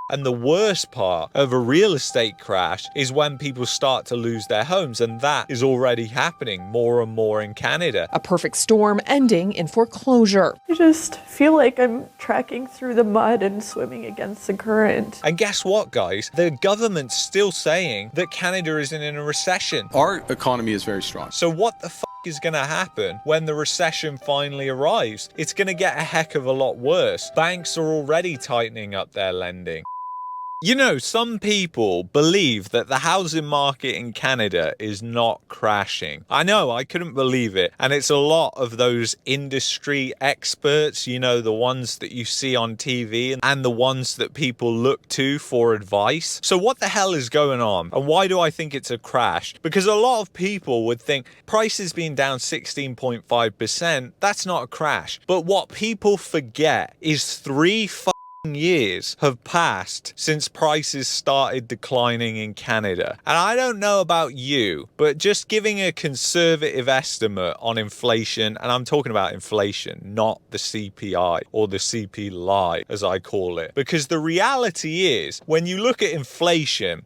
And the worst part of a real estate crash is when people start to lose their homes, and that is already happening more and more in Canada. A perfect storm ending in foreclosure. I just feel like I'm trekking through the mud and swimming against the current. And guess what, guys? The government's still saying that Canada isn't in a recession. Our economy is very strong. So what the f is going to happen when the recession finally arrives? It's going to get a heck of a lot worse. Banks are already tightening up their lending. You know, some people believe that the housing market in Canada is not crashing. I know, I couldn't believe it. And it's a lot of those industry experts, you know, the ones that you see on TV and the ones that people look to for advice. So what the hell is going on? And why do I think it's a crash? Because a lot of people would think prices being down 16.5%, that's not a crash. But what people forget is 3 years have passed since prices started declining in Canada. And I don't know about you, but just giving a conservative estimate on inflation, and I'm talking about inflation, not the CPI or the CPI as I call it, because the reality is when you look at inflation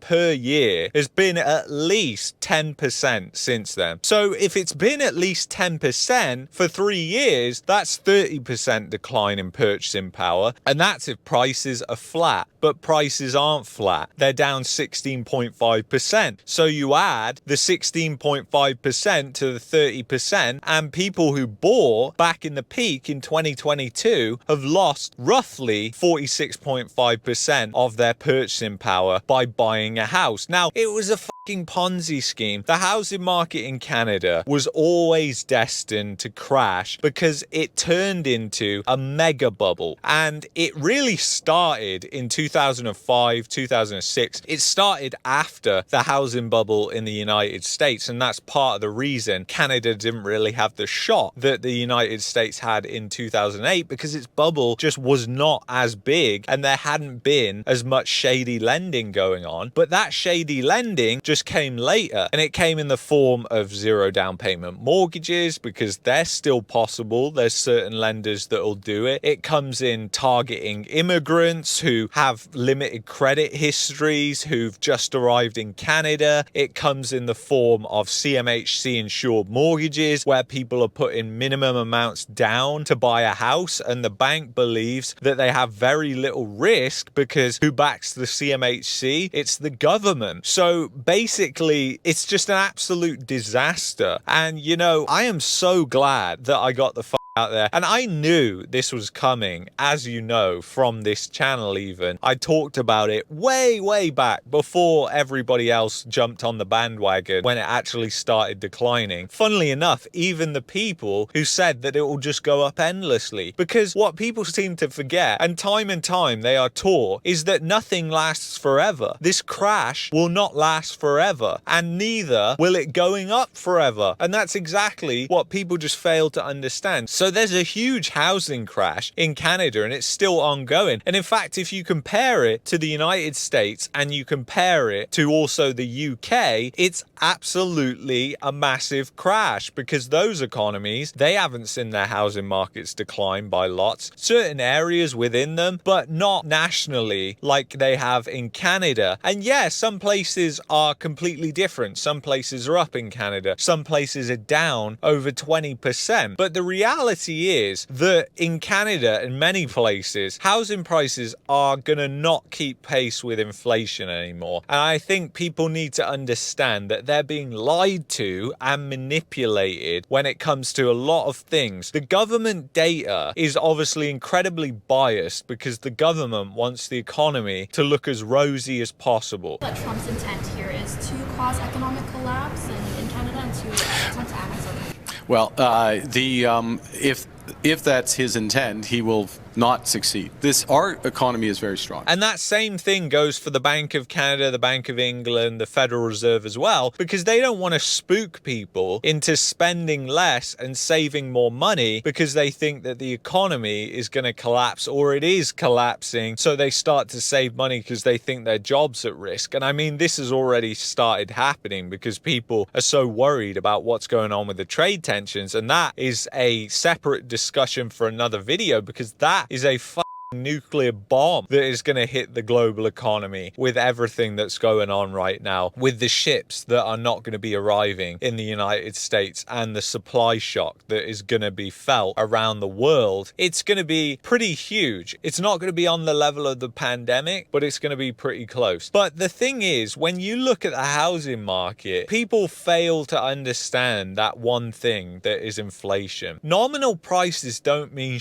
per year has been at least 10% since then. So if it's been at least 10% for 3 years, that's 30% decline in purchasing power. And that's if prices are flat, but prices aren't flat. They're down 16.5%. So you add the 16.5% to the 30%, and people who bought back in the peak in 2022 have lost roughly 46.5% of their purchasing power by buying a house. Now, it was a fucking Ponzi scheme. The housing market in Canada was always destined to crash because it turned into a mega bubble. And it really started in 2005, 2006. It started after the housing bubble in the United States. And that's part of the reason Canada didn't really have the shot that the United States had in 2008, because its bubble just was not as big and there hadn't been as much shady lending going on. But that shady lending just came later, and it came in the form of zero down payment mortgages, because they're still possible. There's certain lenders that will do it. It comes in targeting immigrants who have limited credit histories, who've just arrived in Canada. It comes in the form of CMHC insured mortgages, where people are putting minimum amounts down to buy a house, and the bank believes that they have very little risk because who backs the CMHC? It's the government. So basically, it's just an absolute disaster. And you know, I am so glad that I got the out there, and I knew this was coming, as you know, from this channel. Even I talked about it way back before everybody else jumped on the bandwagon when it actually started declining. Funnily enough, even the people who said that it will just go up endlessly, because what people seem to forget, and time they are taught, is that nothing lasts forever. This crash will not last forever, and neither will it going up forever. And that's exactly what people just fail to understand. So there's a huge housing crash in Canada, and it's still ongoing. And in fact, if you compare it to the United States and you compare it to also the UK, it's absolutely a massive crash, because those economies, they haven't seen their housing markets decline by lots. Certain areas within them, but not nationally like they have in Canada. And yeah, some places are completely different. Some places are up in Canada. Some places are down over 20%. But the reality is that in Canada and many places, housing prices are gonna not keep pace with inflation anymore. And I think people need to understand that they're being lied to and manipulated when it comes to a lot of things. The government data is obviously incredibly biased because the government wants the economy to look as rosy as possible. That Trump's intent here is to cause economic collapse in Canada and to attempt to annex other. Well, if that's his intent, he will not succeed. Our economy is very strong. And that same thing goes for the Bank of Canada, the Bank of England, the Federal Reserve as well, because they don't want to spook people into spending less and saving more money because they think that the economy is going to collapse, or it is collapsing. So they start to save money because they think their job's at risk. And I mean, this has already started happening because people are so worried about what's going on with the trade tensions. And that is a separate discussion for another video, because that is a nuclear bomb that is going to hit the global economy with everything that's going on right now, with the ships that are not going to be arriving in the United States and the supply shock that is going to be felt around the world. It's going to be pretty huge. It's not going to be on the level of the pandemic, but it's going to be pretty close. But the thing is, when you look at the housing market, people fail to understand that one thing that is inflation. Nominal prices don't mean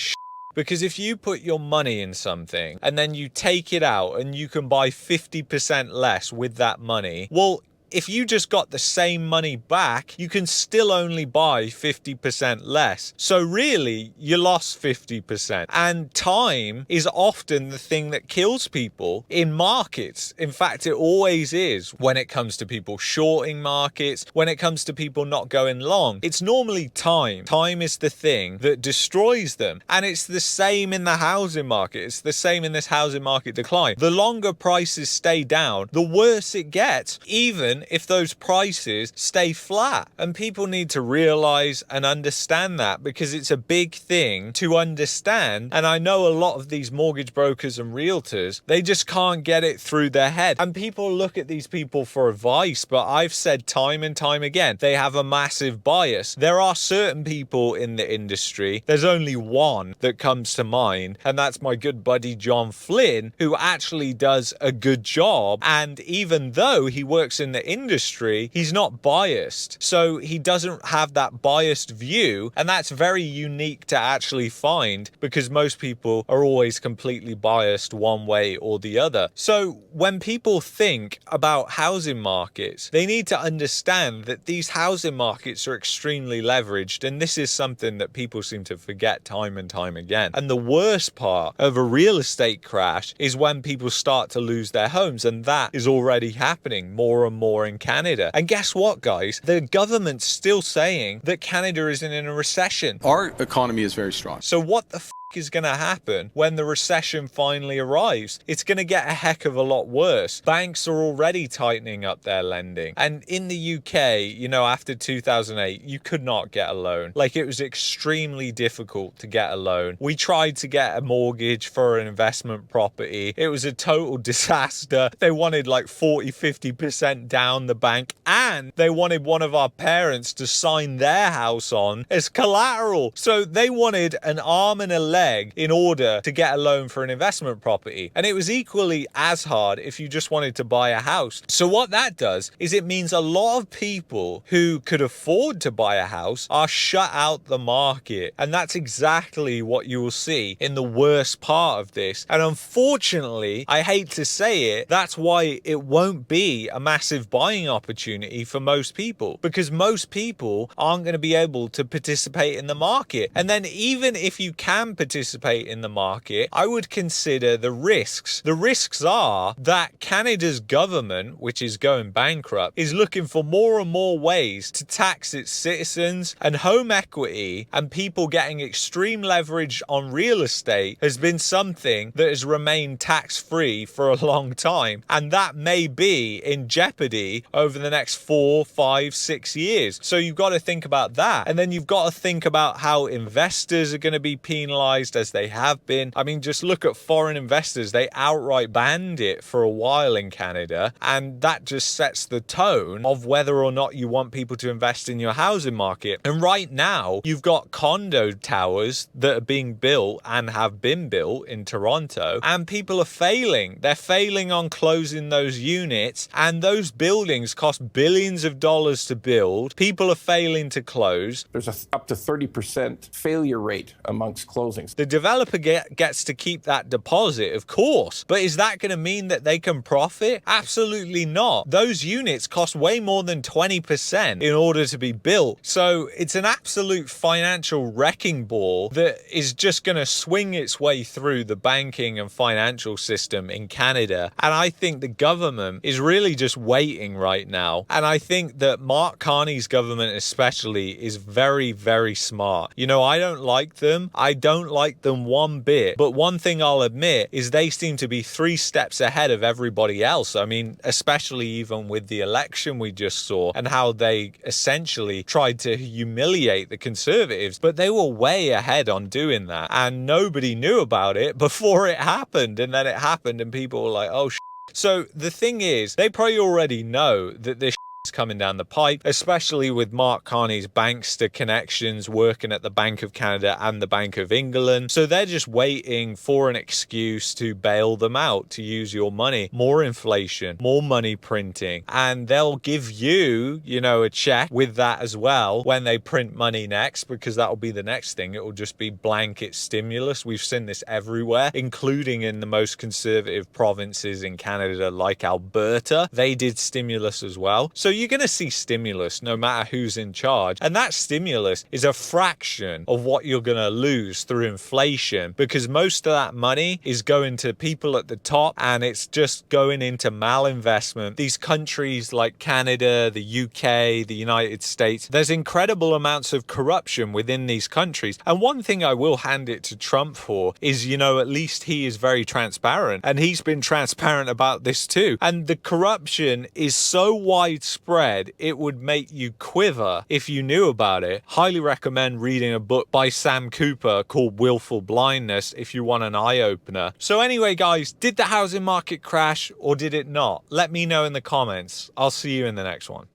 because if you put your money in something and then you take it out and you can buy 50% less with that money, well, if you just got the same money back, you can still only buy 50% less. So really, you lost 50%. And time is often the thing that kills people in markets. In fact, it always is when it comes to people shorting markets, when it comes to people not going long. It's normally time. Time is the thing that destroys them. And it's the same in the housing market. It's the same in this housing market decline. The longer prices stay down, the worse it gets, even if those prices stay flat. And people need to realize and understand that, because it's a big thing to understand. And I know a lot of these mortgage brokers and realtors, they just can't get it through their head. And people look at these people for advice, but I've said time and time again, they have a massive bias. There are certain people in the industry, there's only one that comes to mind, and that's my good buddy John Flynn, who actually does a good job. And even though he works in the industry, he's not biased. So he doesn't have that biased view, and that's very unique to actually find, because most people are always completely biased one way or the other. So when people think about housing markets, they need to understand that these housing markets are extremely leveraged, and this is something that people seem to forget time and time again. And the worst part of a real estate crash is when people start to lose their homes, and that is already happening more and more in Canada. And guess what, guys? The government's still saying that Canada isn't in a recession. Our economy is very strong. So what the is going to happen when the recession finally arrives? It's going to get a heck of a lot worse. Banks are already tightening up their lending. And in the UK, you know, after 2008, you could not get a loan. Like, it was extremely difficult to get a loan. We tried to get a mortgage for an investment property. It was a total disaster. They wanted like 40-50% down the bank, and they wanted one of our parents to sign their house on as collateral. So they wanted an arm and a leg in order to get a loan for an investment property. And it was equally as hard if you just wanted to buy a house. So what that does is it means a lot of people who could afford to buy a house are shut out the market. And that's exactly what you will see in the worst part of this. And unfortunately, I hate to say it, that's why it won't be a massive buying opportunity for most people, because most people aren't going to be able to participate in the market. And then even if you can participate in the market, I would consider the risks. The risks are that Canada's government, which is going bankrupt, is looking for more and more ways to tax its citizens, and home equity and people getting extreme leverage on real estate has been something that has remained tax-free for a long time. And that may be in jeopardy over the next 4, 5, 6 years. So you've got to think about that. And then you've got to think about how investors are going to be penalized, as they have been. I mean, just look at foreign investors. They outright banned it for a while in Canada, and that just sets the tone of whether or not you want people to invest in your housing market. And right now, you've got condo towers that are being built and have been built in Toronto, and people are failing. They're failing on closing those units, and those buildings cost billions of dollars to build. People are failing to close. There's up to 30% failure rate amongst closings. The developer gets to keep that deposit, of course, but is that going to mean that they can profit? Absolutely not. Those units cost way more than 20% in order to be built. So it's an absolute financial wrecking ball that is just going to swing its way through the banking and financial system in Canada. And I think the government is really just waiting right now. And I think that Mark Carney's government especially is very, very smart. You know, I don't like them. I don't like them one bit. But one thing I'll admit is they seem to be 3 steps ahead of everybody else. I mean, especially even with the election we just saw and how they essentially tried to humiliate the Conservatives, but they were way ahead on doing that. And nobody knew about it before it happened. And then it happened and people were like, oh, So the thing is, they probably already know that this is coming down the pipe, especially with Mark Carney's bankster connections working at the Bank of Canada and the Bank of England. So they're just waiting for an excuse to bail them out, to use your money. More inflation, more money printing, and they'll give you, you know, a check with that as well when they print money next, because that'll be the next thing. It will just be blanket stimulus. We've seen this everywhere, including in the most conservative provinces in Canada like Alberta. They did stimulus as well. So you're going to see stimulus no matter who's in charge. And that stimulus is a fraction of what you're going to lose through inflation, because most of that money is going to people at the top and it's just going into malinvestment. These countries like Canada, the UK, the United States, there's incredible amounts of corruption within these countries. And one thing I will hand it to Trump for is, you know, at least he is very transparent, and he's been transparent about this too. And the corruption is so widespread, it would make you quiver if you knew about it. Highly recommend reading a book by Sam Cooper called Willful Blindness if you want an eye-opener. So anyway, guys, did the housing market crash or did it not? Let me know in the comments. I'll see you in the next one.